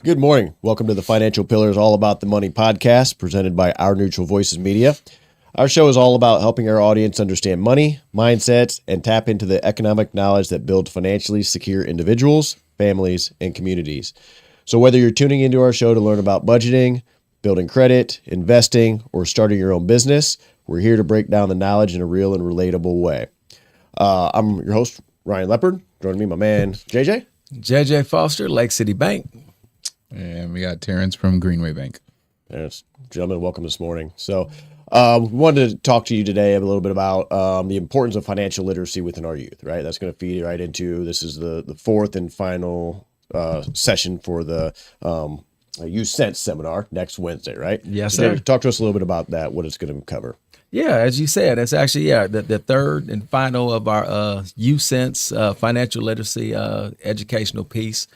Good morning. Welcome to the Financial Pillars All About the Money podcast presented by Our Neutral Voices Media. Our show is all about helping our audience understand money, mindsets, and tap into the economic knowledge that builds financially secure individuals, families, and communities. So whether you're tuning into our show to learn about budgeting, building credit, investing, or starting your own business, we're here to break down the knowledge in a real and relatable way. I'm your host, Ryan Leopard. Joining me, my man, JJ. JJ Foster, Lake City Bank. And we got Terrence from Greenway Bank. Yes, gentlemen, welcome this morning. So we wanted to talk to you today a little bit about the importance of financial literacy within our youth, right? That's going to feed right into, this is the fourth and final session for the Youth Sense seminar next Wednesday, right? Yes, so sir. Talk to us a little bit about that, what it's going to cover. Yeah, as you said, it's actually, the third and final of our Youth Sense financial literacy educational piece.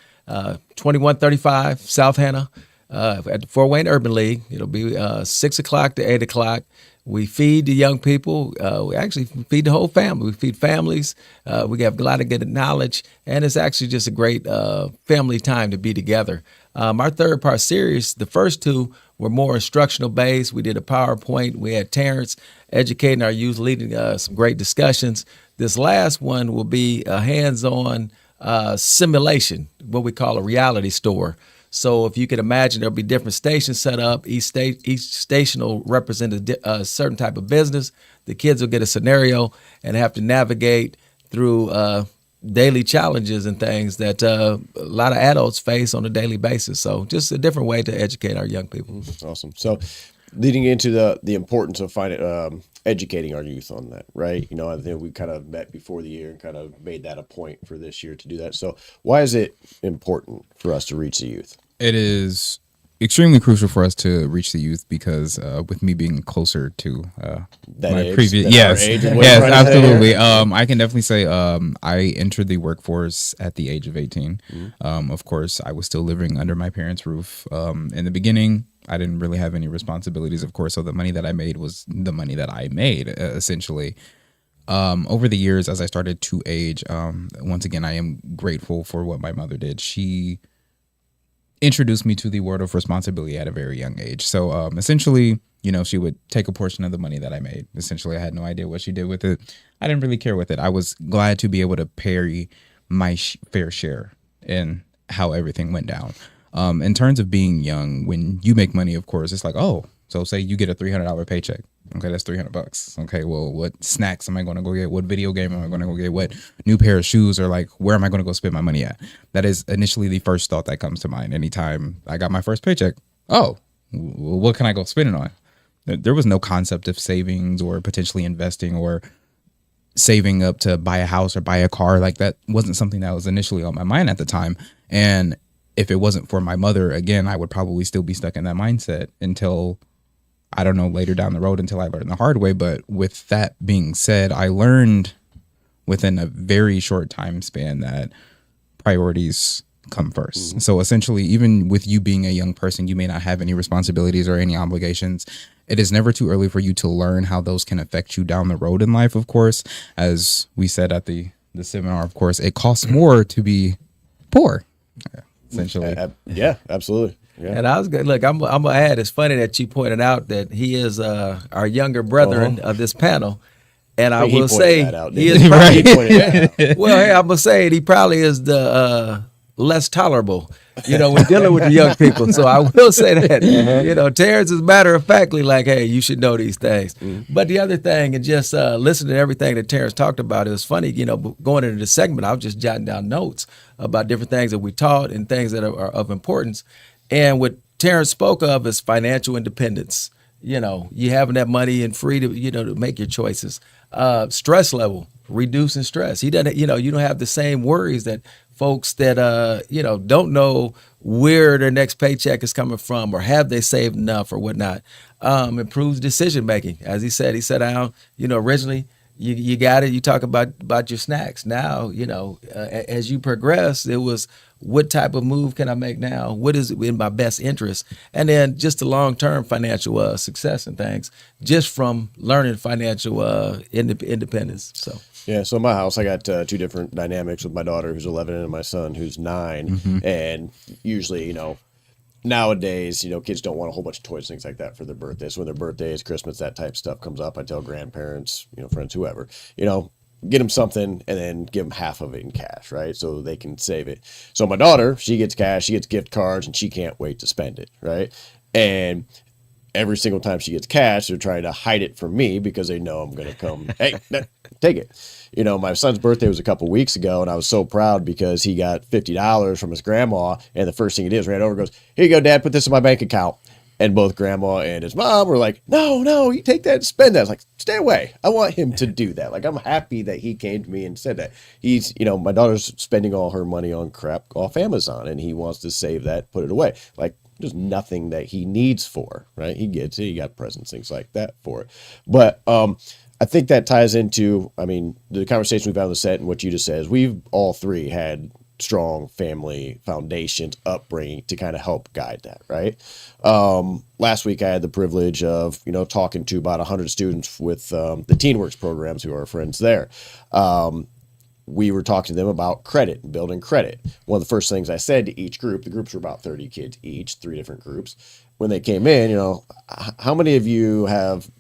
2135 South Hannah at the Fort Wayne Urban League. It'll be 6 o'clock to 8 o'clock. We feed the young people. We actually feed the whole family. We feed families. We have a lot of good knowledge, and it's actually just a great family time to be together. Our third part series, the first two were more instructional based. We did a PowerPoint. We had Terrence educating our youth, leading some great discussions. This last one will be a hands-on simulation, what we call a reality store. So if you can imagine, there'll be different stations set up. Each station will represent a certain type of business. The kids will get a scenario and have to navigate through daily challenges and things that a lot of adults face on a daily basis. So just a different way to educate our young people. Awesome. So leading into the importance of educating our youth on that, right? You know, I think we kind of met before the year and kind of made that a point for this year to do that. So why is it important for us to reach the youth? It is extremely crucial for us to reach the youth because with me being closer to my previous, yes, absolutely. I can definitely say I entered the workforce at the age of 18. Mm-hmm. Of course, I was still living under my parents' roof. In the beginning, I didn't really have any responsibilities, of course, so the money that I made was the money that I made, essentially. Over the years, as I started to age, once again, I am grateful for what my mother did. She introduced me to the word of responsibility at a very young age. So essentially, you know, she would take a portion of the money that I made. Essentially, I had no idea what she did with it. I didn't really care with it. I was glad to be able to pay my fair share in how everything went down. In terms of being young, when you make money, of course, it's like, oh, so say you get a $300 paycheck. Okay, that's $300. Okay, well, what snacks am I going to go get? What video game am I going to go get? What new pair of shoes, or like, where am I going to go spend my money at? That is initially the first thought that comes to mind anytime I got my first paycheck. Oh, what can I go spend it on? There was no concept of savings or potentially investing or saving up to buy a house or buy a car. Like, that wasn't something that was initially on my mind at the time. And if it wasn't for my mother, again, I would probably still be stuck in that mindset until, I don't know, later down the road, until I learned the hard way. But with that being said, I learned within a very short time span that priorities come first. Mm-hmm. So essentially, even with you being a young person, you may not have any responsibilities or any obligations. It is never too early for you to learn how those can affect you down the road in life, of course. As we said at the seminar, of course, it costs more to be poor. Essentially. Yeah, absolutely. Yeah. And I was good. Look, I'm gonna add. It's funny that you pointed out that he is our younger brethren of this panel, and I will say he is probably, well, hey, I'm gonna say it, he probably is the less tolerable, you know, when dealing with the young people. So I will say that, you know, Terrence is matter of factly like, hey, you should know these things. Mm-hmm. But the other thing, and just listening to everything that Terrence talked about, it was funny, you know, going into the segment, I was just jotting down notes about different things that we taught and things that are of importance. And what Terrence spoke of is financial independence. You know, you having that money and free to, you know, to make your choices. Stress level, reducing stress. He doesn't, you know, you don't have the same worries that folks that, you know, don't know where their next paycheck is coming from or have they saved enough or whatnot. Improves decision making. As he said down, you know, originally you got it. You talk about your snacks. Now, you know, as you progress, it was, what type of move can I make now? What is in my best interest? And then just the long-term financial success and things, just from learning financial independence. So. Yeah, so in my house, I got two different dynamics with my daughter who's 11 and my son who's 9. Mm-hmm. And usually, you know, nowadays, kids don't want a whole bunch of toys, things like that for their birthdays. When their birthdays, Christmas, that type of stuff comes up, I tell grandparents, friends, whoever, get them something and then give them half of it in cash, right? So they can save it. So my daughter, she gets cash, she gets gift cards, and she can't wait to spend it, right? And every single time she gets cash, they're trying to hide it from me because they know I'm going to come, hey, take it. My son's birthday was a couple weeks ago, and I was so proud because he got $50 from his grandma, and the first thing he did is ran over and goes, here you go, Dad, put this in my bank account. And both grandma and his mom were like, no, you take that and spend that. I was like, stay away. I want him to do that. Like, I'm happy that he came to me and said that. He's, my daughter's spending all her money on crap off Amazon, and he wants to save that, put it away. Like, there's nothing that he needs for, right? He gets it. He got presents, things like that for it. But I think that ties into, the conversation we've had on the set and what you just said is we've all three had strong family foundations, upbringing to kind of help guide that, right? Last week I had the privilege of, talking to about 100 students with the TeenWorks programs who are our friends there. We were talking to them about credit and building credit. One of the first things I said to each group, the groups were about 30 kids each, 3 different groups. When they came in, how many of you have,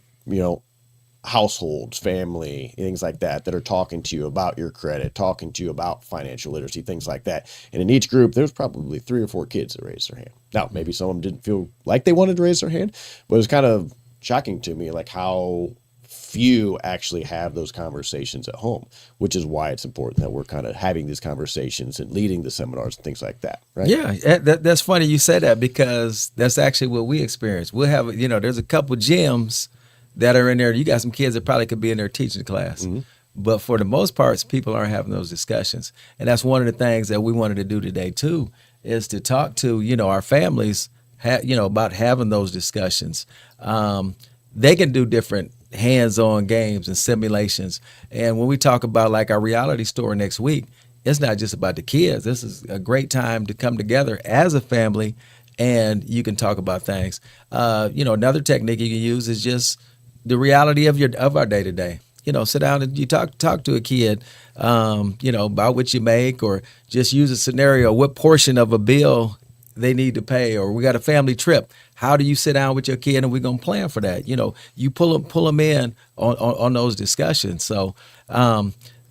households, family, things like that are talking to you about your credit, talking to you about financial literacy, things like that. And in each group, there's probably 3 or 4 kids that raised their hand. Now, maybe some of them didn't feel like they wanted to raise their hand, but it was kind of shocking to me, like how few actually have those conversations at home, which is why it's important that we're kind of having these conversations and leading the seminars and things like that, right? Yeah, that's funny you say that because that's actually what we experience. We'll have, there's a couple gyms that are in there. You got some kids that probably could be in their teaching class. Mm-hmm. But for the most part, people aren't having those discussions. And that's one of the things that we wanted to do today, too, is to talk to, our families, about having those discussions. They can do different hands-on games and simulations. And when we talk about like our reality store next week, it's not just about the kids. This is a great time to come together as a family and you can talk about things. Another technique you can use is just the reality of our day to day. Sit down and you talk to a kid, about what you make, or just use a scenario. What portion of a bill they need to pay, or we got a family trip. How do you sit down with your kid and we're gonna plan for that? You pull them in on those discussions. So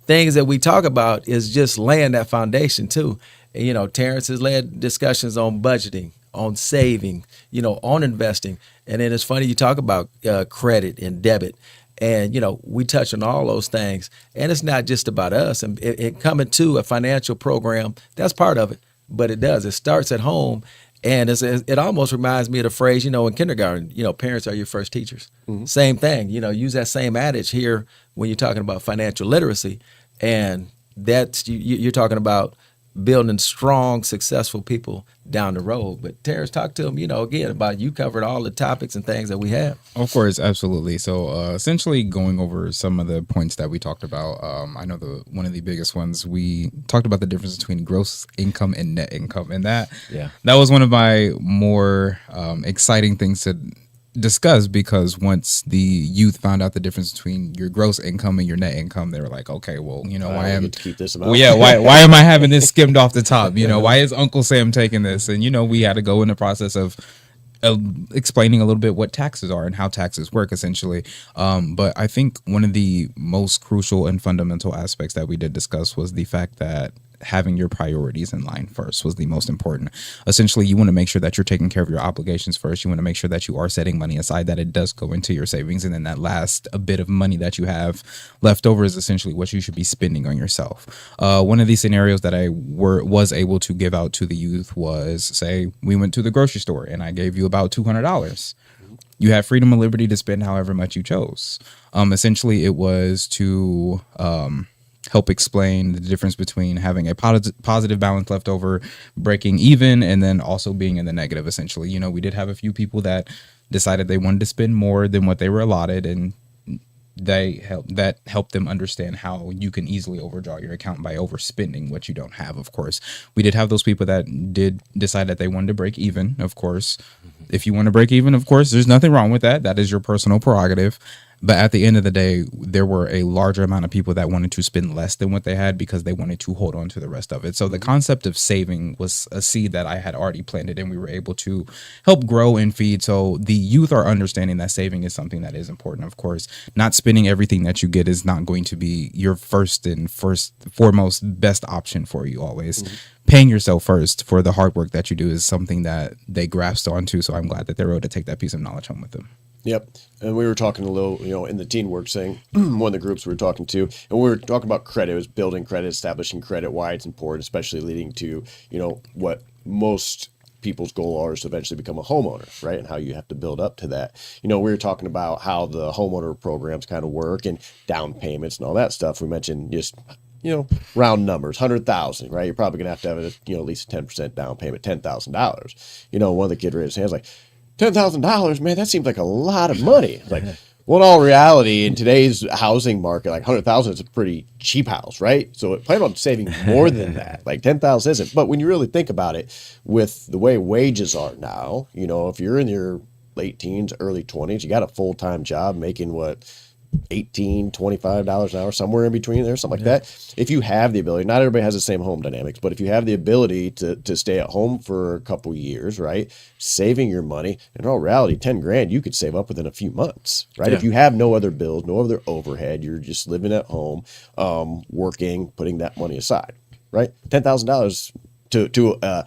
things that we talk about is just laying that foundation too. Terrence has led discussions on budgeting, on saving, on investing. And then it's funny you talk about credit and debit. And, we touch on all those things. And it's not just about us. And it coming to a financial program, that's part of it. But it does. It starts at home. And it almost reminds me of the phrase, in kindergarten, parents are your first teachers. Mm-hmm. Same thing. Use that same adage here when you're talking about financial literacy. And that's you're talking about building strong, successful people down the road. But Terrence, talk to them, again, about you covered all the topics and things that we have. Of course, absolutely. So essentially going over some of the points that we talked about, I know one of the biggest ones, we talked about the difference between gross income and net income. And that was one of my more exciting things to discuss, because once the youth found out the difference between your gross income and your net income, they were like, okay, well, why am to keep this amount? Well, yeah, why am I having this skimmed off the top? Why is Uncle Sam taking this? And we had to go in the process of explaining a little bit what taxes are and how taxes work, essentially. But I think one of the most crucial and fundamental aspects that we did discuss was the fact that having your priorities in line first was the most important. Essentially, you want to make sure that you're taking care of your obligations first. You want to make sure that you are setting money aside, that it does go into your savings. And then that last a bit of money that you have left over is essentially what you should be spending on yourself. One of these scenarios that I was able to give out to the youth was, say, we went to the grocery store and I gave you about $200. You have freedom and liberty to spend however much you chose. Essentially, it was to help explain the difference between having a positive balance left over, breaking even, and then also being in the negative, essentially. We did have a few people that decided they wanted to spend more than what they were allotted, and that helped them understand how you can easily overdraw your account by overspending what you don't have, of course. We did have those people that did decide that they wanted to break even, of course. If you want to break even, of course, there's nothing wrong with that. That is your personal prerogative. But at the end of the day, there were a larger amount of people that wanted to spend less than what they had because they wanted to hold on to the rest of it. So the concept of saving was a seed that I had already planted, and we were able to help grow and feed. So the youth are understanding that saving is something that is important. Of course, not spending everything that you get is not going to be your foremost best option for you always. Paying yourself first for the hard work that you do is something that they grasped onto. So I'm glad that they were able to take that piece of knowledge home with them. Yep. And we were talking a little, in the Teen Work thing, one of the groups we were talking to, and we were talking about credit. It was building credit, establishing credit, why it's important, especially leading to, what most people's goal are is to eventually become a homeowner, right? And how you have to build up to that. We were talking about how the homeowner programs kind of work and down payments and all that stuff. We mentioned just round numbers, 100,000, right? You're probably gonna have at least a 10% down payment, $10,000. One of the kids raised his hands like, $10,000, man, that seems like a lot of money. Like, well, in all reality, in today's housing market, like 100,000 is a pretty cheap house, right? So plan on saving more than that. Like 10,000 isn't. But when you really think about it, with the way wages are now, if you're in your late teens, early 20s, you got a full-time job making what? $18, $25 an hour, somewhere in between there, something like that. If you have the ability, not everybody has the same home dynamics, but if you have the ability to stay at home for a couple years, right, saving your money, in all reality, 10 grand you could save up within a few months, right? Yeah. If you have no other bills, no other overhead, you're just living at home, working, putting that money aside, right? $10,000 to a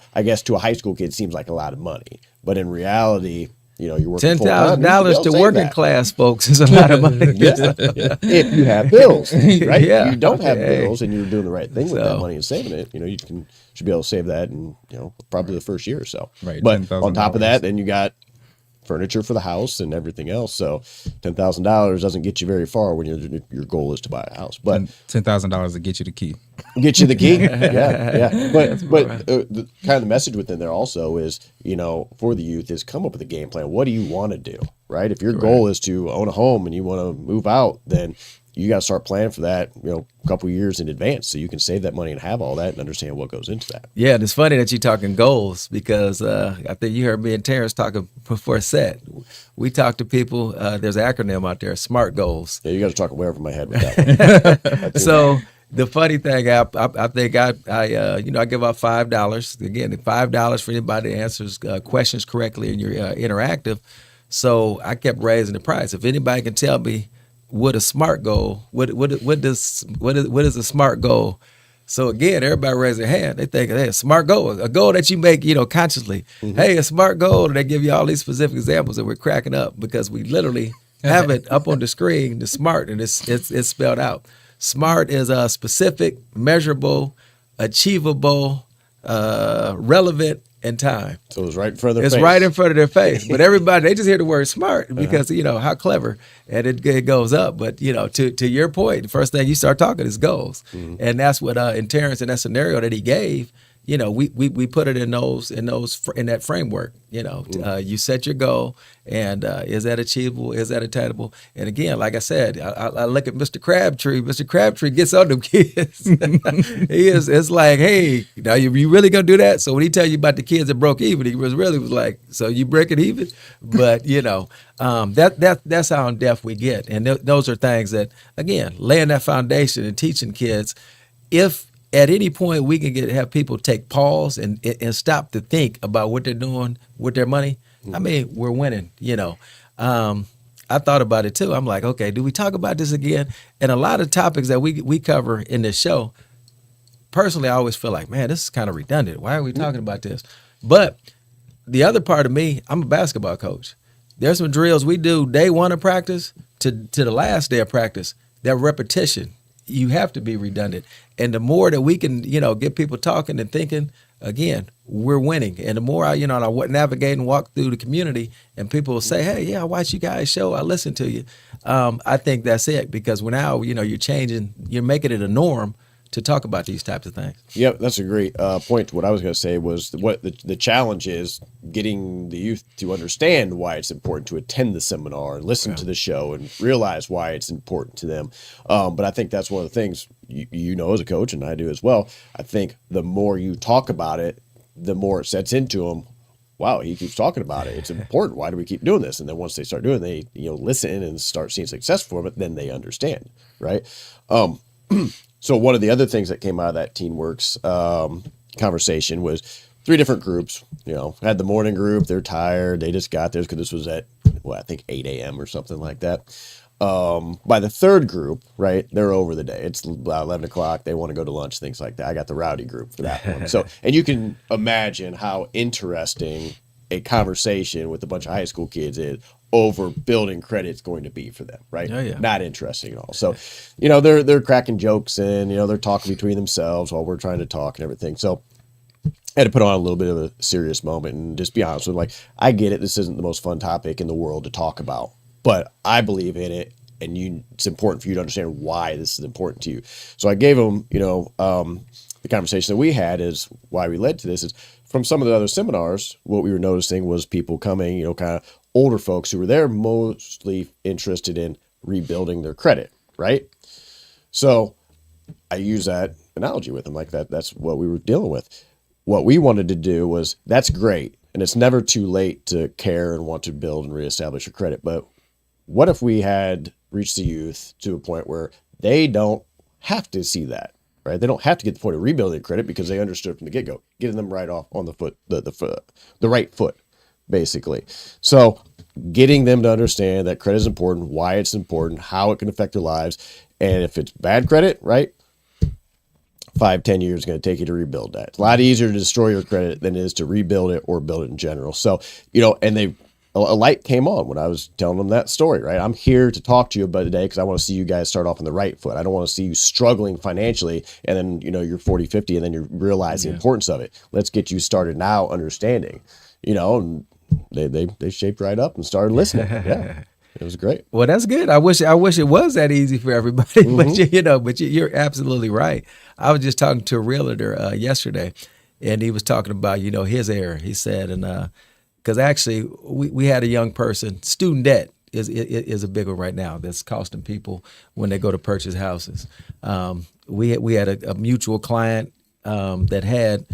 high school kid seems like a lot of money, but in reality, you're working $10,000 to working class folks is a lot of money. Yeah. If you have bills, right? Yeah. If you don't have bills and you're doing the right thing with that money and saving it, you should be able to save that in probably the first year or so. Right. But on top of that, then you got furniture for the house and everything else. So $10,000 doesn't get you very far when your goal is to buy a house. But $10,000 to get you the key. Get you the key. Yeah. But the kind of the message within there also is, for the youth is come up with a game plan. What do you want to do? Right. If your goal is to own a home and you want to move out, then you got to start planning for that, a couple of years in advance so you can save that money and have all that and understand what goes into that. Yeah, and it's funny that you're talking goals because I think you heard me and Terrence talking before set. We talk to people, there's an acronym out there, SMART goals. Yeah, you got to talk way over my head with that one. So the funny thing, I think I give out $5. Again, $5 for anybody that answers questions correctly and you're interactive. So I kept raising the price. If anybody can tell me what a SMART goal, what is a SMART goal? So again, everybody raise their hand. They think, hey, a SMART goal, a goal that you make, consciously. Mm-hmm. Hey, a SMART goal, and they give you all these specific examples, and we're cracking up because we literally have it up on the screen, the SMART, and it's spelled out. SMART is a specific, measurable, achievable, relevant, and time. So it's right in front of their face. It's right in front of their face. But everybody, they just hear the word smart because, how clever. And it goes up. But, to your point, the first thing you start talking is goals. Mm-hmm. And that's what, in Terrence, in that scenario that he gave, we put it in that framework. You set your goal, and is that achievable? Is that attainable? And again, like I said, I look at Mr. Crabtree. Mr. Crabtree gets on them kids. It's like, hey, now you really gonna do that? So when he tell you about the kids that broke even, he was like, so you break it even? But that's how in depth we get, and those are things that, again, laying that foundation and teaching kids. If at any point we can have people take pause and stop to think about what they're doing with their money, I mean, we're winning, I thought about it too. I'm like, okay, do we talk about this again? And a lot of topics that we cover in this show, personally, I always feel like, man, this is kind of redundant. Why are we talking about this? But the other part of me, I'm a basketball coach. There's some drills we do day one of practice to the last day of practice. That repetition, you have to be redundant. And the more that we can, get people talking and thinking, again, we're winning. And the more I navigate and walk through the community and people will say, hey, yeah, I watch you guys' show. I listen to you. I think that's it, because now, you're changing, you're making it a norm to talk about these types of things. Yep, that's a great point. What I was going to say was what the challenge is getting the youth to understand why it's important to attend the seminar and listen to the show and realize why it's important to them. But I think that's one of the things as a coach, and I do as well. I think the more you talk about it, the more it sets into them. wow, he keeps talking about it. It's important. Why do we keep doing this? And then once they start doing it, they listen and start seeing success for it, then they understand, right? So one of the other things that came out of that TeenWorks conversation was 3 different groups. Had the morning group. They're tired. They just got there because this was at, I think 8 a.m. or something like that. By the 3rd group, right, they're over the day. It's about 11 o'clock. They want to go to lunch, things like that. I got the rowdy group for that one. So, and you can imagine how interesting a conversation with a bunch of high school kids is over building credit's going to be for them, right? Yeah. Not interesting at all. So, they're cracking jokes and, they're talking between themselves while we're trying to talk and everything. So I had to put on a little bit of a serious moment and just be honest with them. Like, I get it. This isn't the most fun topic in the world to talk about, but I believe in it. And it's important for you to understand why this is important to you. So I gave them, the conversation that we had is why we led to this is from some of the other seminars, what we were noticing was people coming, kind of older folks who were there mostly interested in rebuilding their credit, right? So I use that analogy with them like that. That's what we were dealing with. What we wanted to do was, that's great. And it's never too late to care and want to build and reestablish your credit. But what if we had reached the youth to a point where they don't have to see that, right? They don't have to get to the point of rebuilding credit because they understood from the get-go, getting them right off on the foot, the right foot, basically. So getting them to understand that credit is important, why it's important, how it can affect their lives. And if it's bad credit, right, 5-10 years is going to take you to rebuild that. It's a lot easier to destroy your credit than it is to rebuild it or build it in general. So, and a light came on when I was telling them that story, right? I'm here to talk to you about today because I want to see you guys start off on the right foot. I don't want to see you struggling financially and then, you're 40, 50 and then you realize the importance of it. Let's get you started now understanding, and they shaped right up and started listening. Yeah. It was great. Well, that's good. I wish it was that easy for everybody, but you're absolutely right. I was just talking to a realtor yesterday, and he was talking about, his error. He said, and because actually we had a young person, student debt is a big one right now that's costing people when they go to purchase houses. We had a mutual client that had.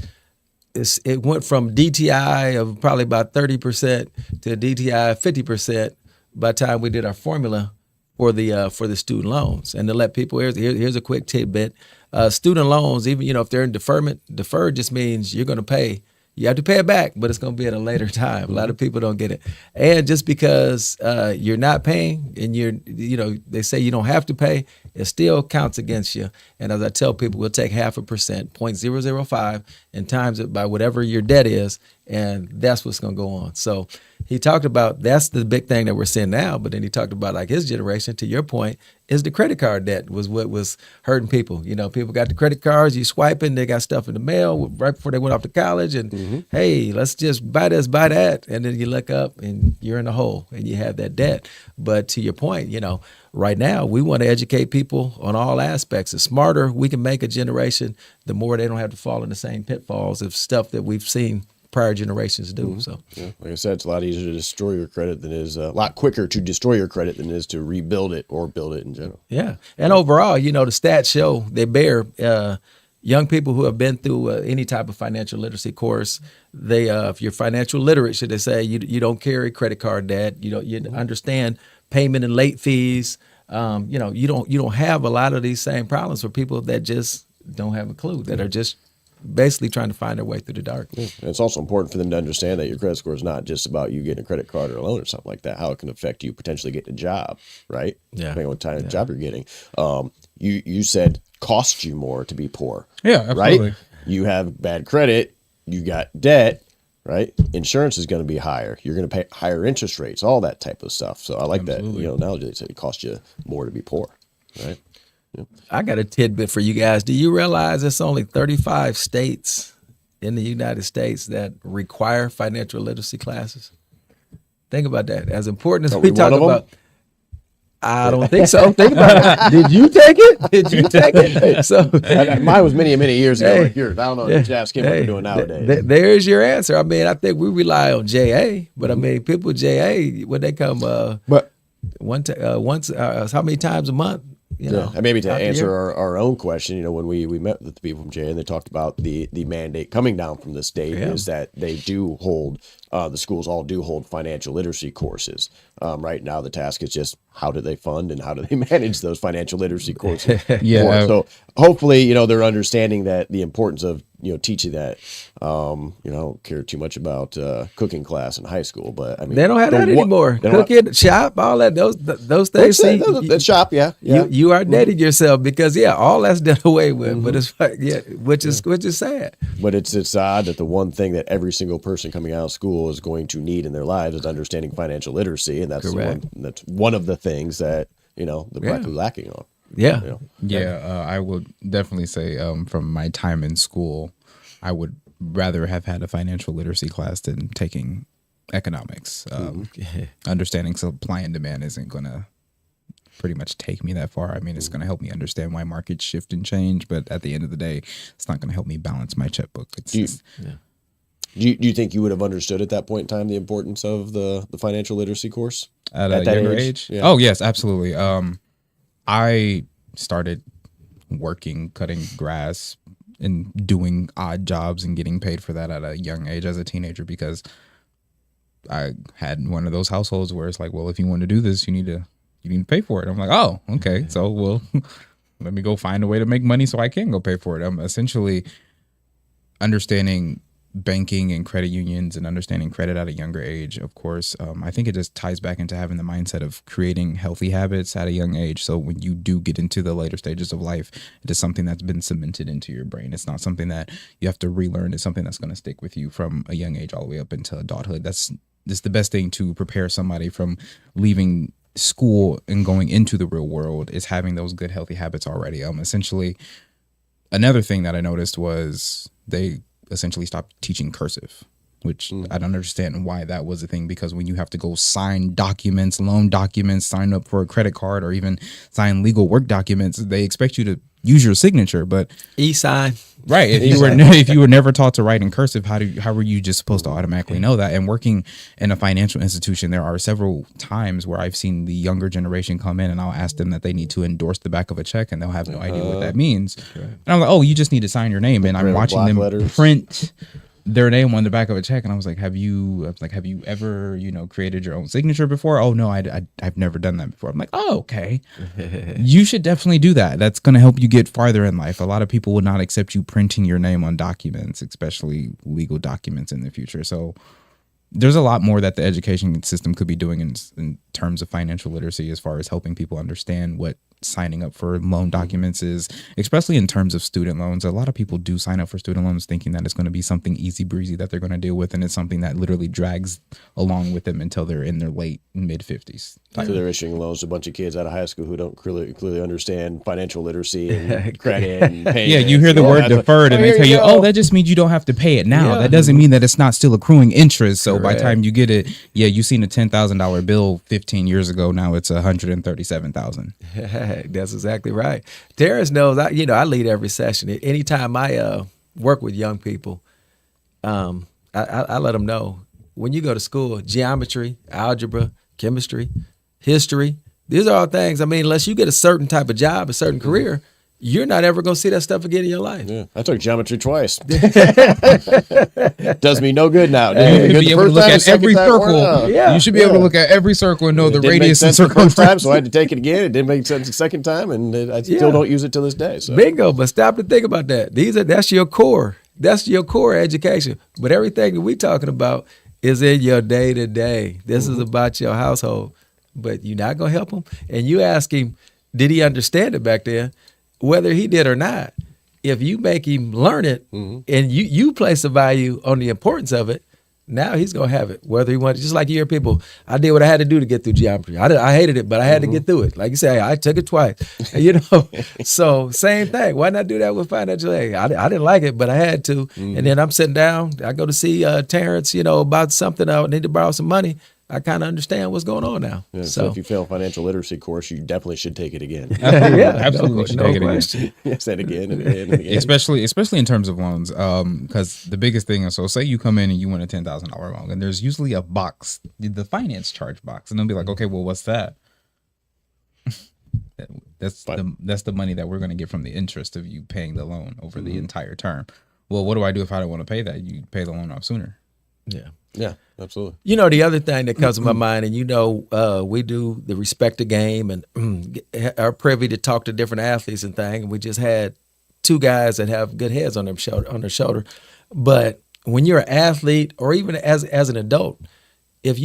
It went from DTI of probably about 30% to DTI 50% by the time we did our formula for the student loans. And to let people, here's a quick tidbit. Student loans, even if they're in deferred just means you're going to pay. You have to pay it back, but it's going to be at a later time. A lot of people don't get it. And just because you're not paying and they say you don't have to pay, it still counts against you. And as I tell people, we'll take 0.5%, 0.005, and times it by whatever your debt is, and that's what's going to go on. So he talked about that's the big thing that we're seeing now, but then he talked about like his generation, to your point, is the credit card debt was what was hurting people. People got the credit cards, you swiping, they got stuff in the mail right before they went off to college, and hey, let's just buy this, buy that, and then you look up and you're in a hole and you have that debt. But to your point, right now we want to educate people on all aspects. The smarter we can make a generation, the more they don't have to fall in the same pitfalls of stuff that we've seen prior generations do. So, like I said, it's a lot easier to destroy your credit than it is a lot quicker to destroy your credit than it is to rebuild it or build it in general. Yeah. And overall, the stats show they bear young people who have been through any type of financial literacy course. They, if you're financial literate, should they say, you don't carry credit card debt. You understand payment and late fees. You don't have a lot of these same problems for people that just don't have a clue, that are just basically trying to find their way through the dark. Yeah. And it's also important for them to understand that your credit score is not just about you getting a credit card or a loan or something like that, how it can affect you potentially getting a job, right? Yeah. Depending on what kind of job you're getting. You said cost you more to be poor. Yeah, absolutely. Right? You have bad credit, you got debt, right? Insurance is going to be higher. You're going to pay higher interest rates, all that type of stuff. So I like that, analogy. They said it costs you more to be poor, right? Yeah. I got a tidbit for you guys. Do you realize it's only 35 states in the United States that require financial literacy classes? Think about that. As important as we talk about, I don't think so. Think about it. Did you take it? Did you take it? So mine was many years ago. Like yours. I don't know what Jeff Skim are doing nowadays. There's your answer. I mean, I think we rely on JA, but I mean, people JA when they come, but once how many times a month? you know. And maybe to answer our own question, you know, when we met with the people from JA and they talked about the mandate coming down from the state is that they do hold, the schools all do hold financial literacy courses. Right now, the task is just how do they fund and how do they manage those financial literacy courses? So hopefully, you know, they're understanding that the importance of, you know, teaching that. You know, I don't care too much about cooking class in high school, but I mean, they don't have that anymore. Cooking, shop, all that, those things. The shop, you are dating yourself because all that's done away with. But it's like, which is sad. But it's odd that the one thing that every single person coming out of school is going to need in their lives is understanding financial literacy, and that's that's one of the things that, you know, they're likely lacking on. I would definitely say from my time in school, I would rather have had a financial literacy class than taking economics. Understanding supply and demand isn't going to pretty much take me that far. I mean, it's going to help me understand why markets shift and change, but at the end of the day, it's not going to help me balance my checkbook. Do you think you would have understood at that point in time the importance of the financial literacy course at a younger age? Yeah. Oh, yes, absolutely. I started working, cutting grass and doing odd jobs and getting paid for that at a young age as a teenager because I had one of those households where it's like, well, if you want to do this, you need to pay for it. I'm like, oh, okay. So, well, let me go find a way to make money so I can go pay for it. I'm essentially understanding banking and credit unions and understanding credit at a younger age, of course. I think it just ties back into having the mindset of creating healthy habits at a young age. So when you do get into the later stages of life, it is something that's been cemented into your brain. It's not something that you have to relearn. It's something that's going to stick with you from a young age all the way up into adulthood. That's the best thing to prepare somebody from leaving school and going into the real world is having those good, healthy habits already. Essentially, another thing that I noticed was they essentially stopped teaching cursive, which I don't understand why that was a thing, because when you have to go sign documents, loan documents, sign up for a credit card, or even sign legal work documents, they expect you to use your signature, but e-sign. Right. If you were never taught to write in cursive, how were you just supposed to automatically know that? And working in a financial institution, there are several times where I've seen the younger generation come in and I'll ask them that they need to endorse the back of a check and they'll have no idea what that means. Okay. And I'm like, oh, you just need to sign your name. And I'm watching them print their name on the back of a check, and I was like, have you ever, created your own signature before? Oh no, I've never done that before. I'm like, oh, okay. You should definitely do that. That's going to help you get farther in life. A lot of people would not accept you printing your name on documents, especially legal documents in the future. So there's a lot more that the education system could be doing in terms of financial literacy, as far as helping people understand what signing up for loan documents is, especially in terms of student loans. A lot of people do sign up for student loans thinking that it's going to be something easy breezy that they're going to deal with, and it's something that literally drags along with them until they're in their late mid 50s. So they're issuing loans to a bunch of kids out of high school who don't clearly understand financial literacy and credit and paying. Yeah, you hear the word deferred and they tell you, oh, that just means you don't have to pay it now. Yeah. That doesn't mean that it's not still accruing interest. So by the time you get it, you seen a $10,000 bill 15 years ago. Now it's $137,000. That's exactly right. Terrence knows, I lead every session. Anytime I work with young people, I let them know, when you go to school, geometry, algebra, chemistry, history, these are all things. I mean, unless you get a certain type of job, a certain career, you're not ever going to see that stuff again in your life. Yeah, I took geometry twice. Does me no good now. You should be able to look at every circle. You should be able to look at every circle and know the radius and circumference. The first time, so I had to take it again. It didn't make sense the second time, and I still don't use it till this day. So. Bingo! But stop to think about that. That's your core. That's your core education. But everything that we're talking about is in your day to day. This is about your household. But you're not gonna help him, and you ask him, did he understand it back then? Whether he did or not, if you make him learn it and you place a value on the importance of it, now he's going to have it. Whether he wants, just like you hear people, I did what I had to do to get through geometry. I hated it, but I had to get through it. Like you say, I took it twice. So same thing. Why not do that with financial aid? I didn't like it, but I had to. And then I'm sitting down. I go to see Terrence, about something. I need to borrow some money. I kind of understand what's going on now. Yeah, so if you fail a financial literacy course, you definitely should take it again. Absolutely. No question. Yes, and again and again and again. Especially in terms of loans, because the biggest thing is, so say you come in and you win a $10,000 loan, and there's usually a box, the finance charge box, and they'll be like, okay, well, what's that? That's the money that we're going to get from the interest of you paying the loan over the entire term. Well, what do I do if I don't want to pay that? You pay the loan off sooner. Yeah, absolutely. The other thing that comes to my mind, and we do the Respect the Game and are privy to talk to different athletes and things. And we just had 2 guys that have good heads on their shoulder. But when you're an athlete, or even as an adult, if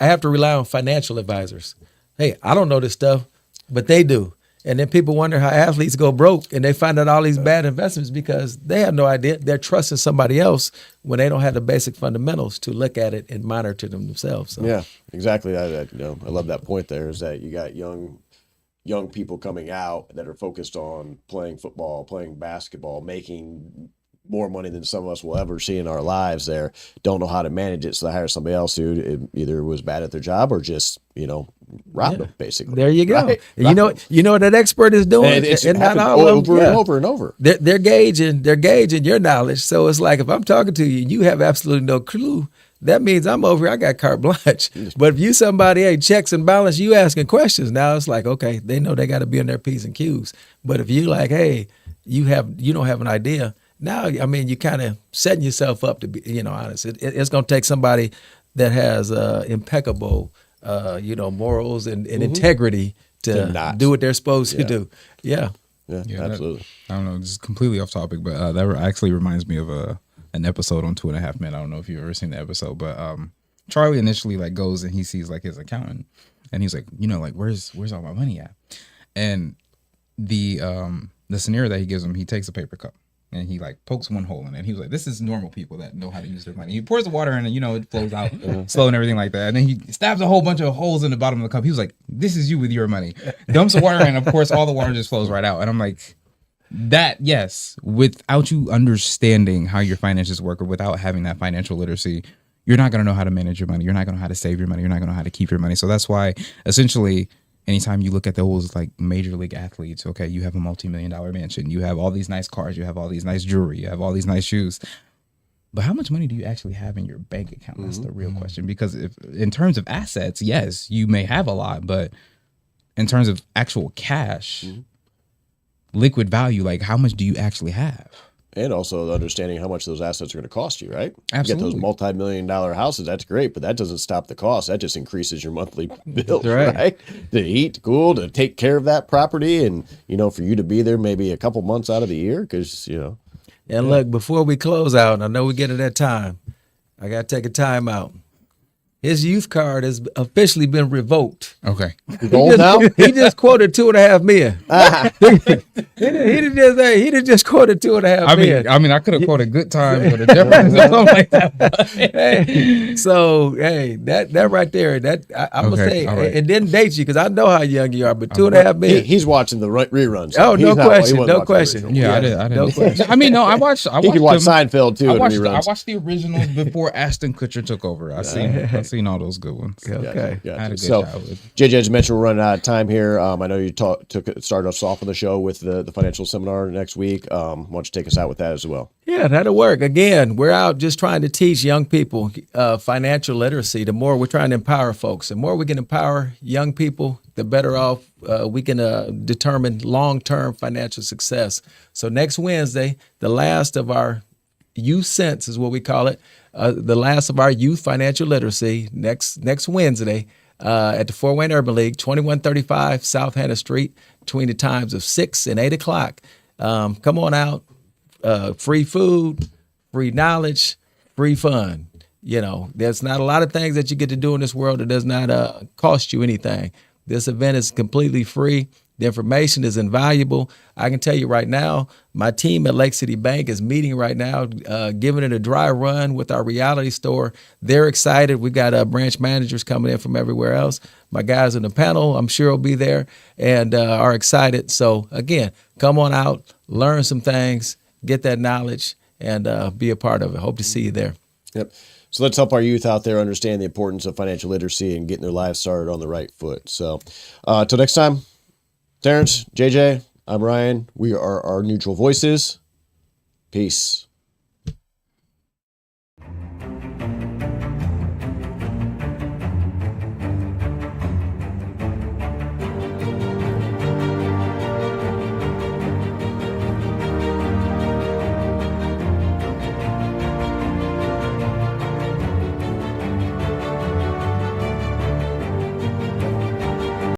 I have to rely on financial advisors. Hey, I don't know this stuff, but they do. And then people wonder how athletes go broke, and they find out all these bad investments because they have no idea. They're trusting somebody else when they don't have the basic fundamentals to look at it and monitor them themselves. So. Yeah, exactly. I love that point there, is that you got young people coming out that are focused on playing football, playing basketball, making more money than some of us will ever see in our lives. There don't know how to manage it, so they hire somebody else who either was bad at their job or just robbed them, basically. There you go. Right? You know what that expert is doing. It's not over and over and over. They're gauging your knowledge. So it's like, if I'm talking to you and you have absolutely no clue, that means I'm over here. I got carte blanche. But if you somebody, hey, checks and balance, you asking questions, now it's like, okay, they know they got to be in their P's and Q's. But if you like, hey, you don't have an idea. Now, you kind of setting yourself up to be, honest. It's going to take somebody that has impeccable, morals and integrity to do what they're supposed to do. Yeah, absolutely. I don't know, this is completely off topic, but that actually reminds me of an episode on 2.5 Men. I don't know if you've ever seen the episode, but Charlie initially goes and he sees his accountant, and he's like, where's all my money at? And the scenario that he gives him, he takes a paper cup. And he pokes one hole in it. He was like, this is normal people that know how to use their money. He pours the water in and, it flows out slow and everything like that. And then he stabs a whole bunch of holes in the bottom of the cup. He was like, this is you with your money. Dumps the water in. Of course, all the water just flows right out. And I'm like, yes, without you understanding how your finances work, or without having that financial literacy, you're not going to know how to manage your money. You're not going to know how to save your money. You're not going to know how to keep your money. So that's why, essentially, anytime you look at those major league athletes, okay, you have a multi-million-dollar mansion, you have all these nice cars, you have all these nice jewelry, you have all these nice shoes. But how much money do you actually have in your bank account? That's the real question. Because if in terms of assets, yes, you may have a lot, but in terms of actual cash, liquid value, how much do you actually have? And also understanding how much those assets are going to cost you, right? Absolutely. You get those multi-million-dollar houses, that's great, but that doesn't stop the cost. That just increases your monthly bills, right? To heat, to cool, to take care of that property, and, for you to be there maybe a couple months out of the year, because, And look, before we close out, I know we get to that time, I got to take a time out. His youth card has officially been revoked. Okay. He just quoted $2.5 million. He just quoted $2.5 million. I could have quoted Good Times or The Difference or something like that. That right there, I'm gonna say, right. It didn't date you because I know how young you are, but $2.5 million. He's watching the reruns. Oh, no question. Yeah, I didn't. No question. I watched. He could watch Seinfeld too. I watched the originals before Ashton Kutcher took over. I seen all those good ones. Okay. Yeah. I had a good childhood. JJ, as mentioned, we're running out of time here. I know you started us off on the show with the financial seminar next week. Why don't you take us out with that as well? Yeah, that'll work. Again, we're out just trying to teach young people financial literacy. The more we're trying to empower folks, the more we can empower young people, the better off we can determine long-term financial success. So next Wednesday, the last of our Youth Sense is what we call it. The last of our youth financial literacy next Wednesday at the Fort Wayne Urban League, 2135 South Hannah Street, between the times of 6 and 8 o'clock. Come on out. Free food, free knowledge, free fun. There's not a lot of things that you get to do in this world that does not cost you anything. This event is completely free. The information is invaluable. I can tell you right now, my team at Lake City Bank is meeting right now, giving it a dry run with our reality store. They're excited. We've got branch managers coming in from everywhere else. My guys in the panel, I'm sure, will be there and are excited. So, again, come on out, learn some things, get that knowledge, and be a part of it. Hope to see you there. Yep. So let's help our youth out there understand the importance of financial literacy and getting their lives started on the right foot. So till next time. Terrence, JJ, I'm Ryan. We are Our Neutral Voices. Peace.